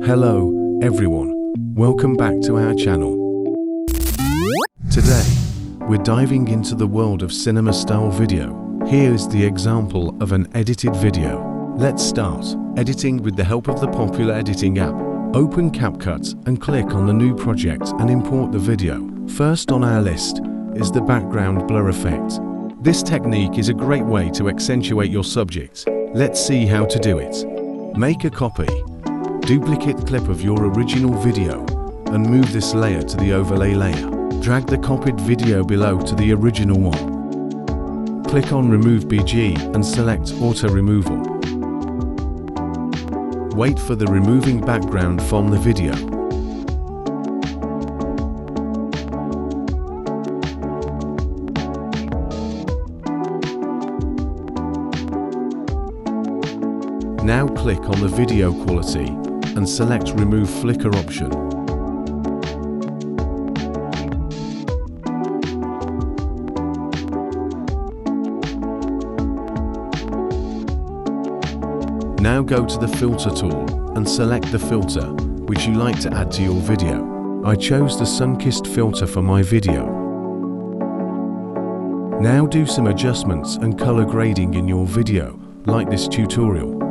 Hello, everyone. Welcome back to our channel. Today, we're diving into the world of cinema-style video. Here is the example of an edited video. Let's start editing with the help of the popular editing app. Open CapCut and click on the new project and import the video. First on our list is the background blur effect. This technique is a great way to accentuate your subject. Let's see how to do it. Make a copy, duplicate clip of your original video and move this layer to the overlay layer. Drag the copied video below to the original one. Click on Remove BG and select Auto Removal. Wait for the removing background from the video. Now click on the video quality and select Remove Flicker option. Now go to the filter tool and select the filter which you like to add to your video. I chose the sun-kissed filter for my video. Now do some adjustments and color grading in your video, like this tutorial.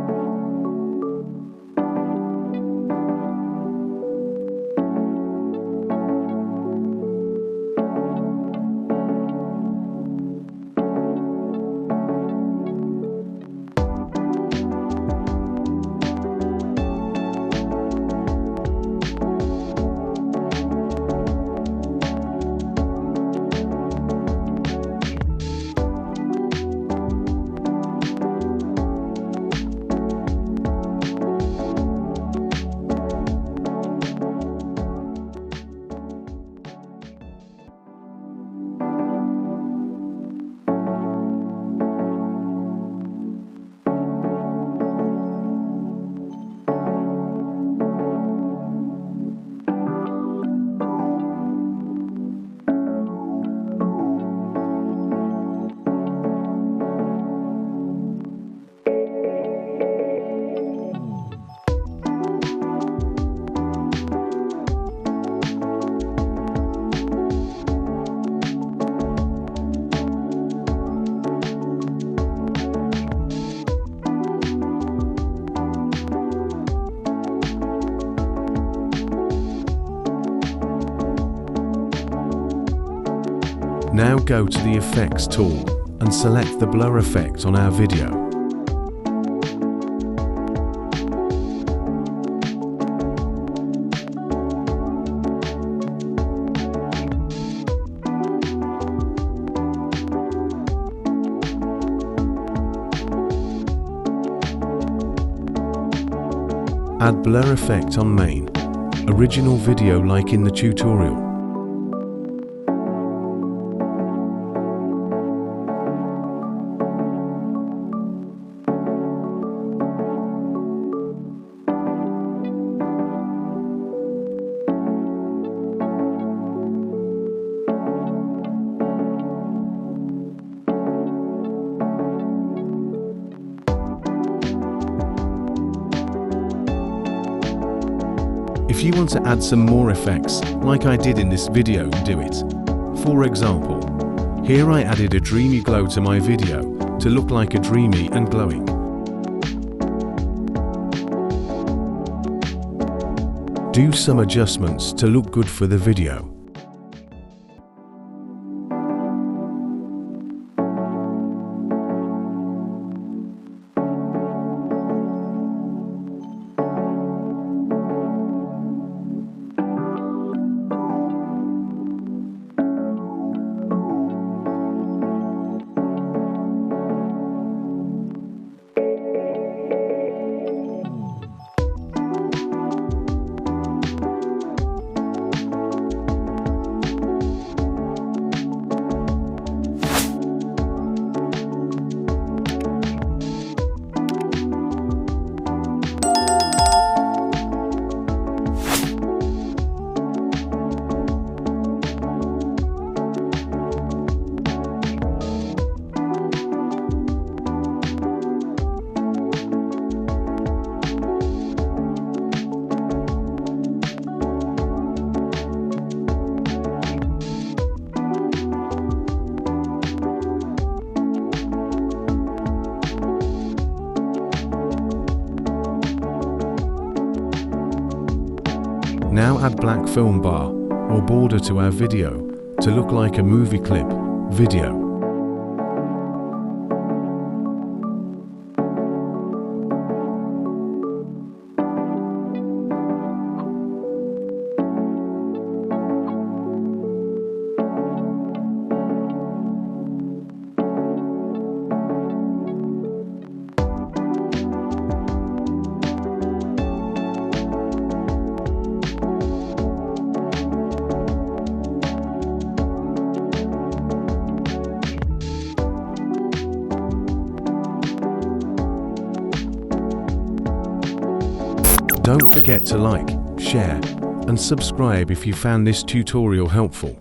Now go to the Effects tool and select the blur effect on our video. Add blur effect on main, original video like in the tutorial. If you want to add some more effects, like I did in this video, do it. For example, here I added a dreamy glow to my video to look like a dreamy and glowing. Do some adjustments to look good for the video. Now add black film bar or border to our video to look like a movie clip video. Don't forget to like, share, and subscribe if you found this tutorial helpful.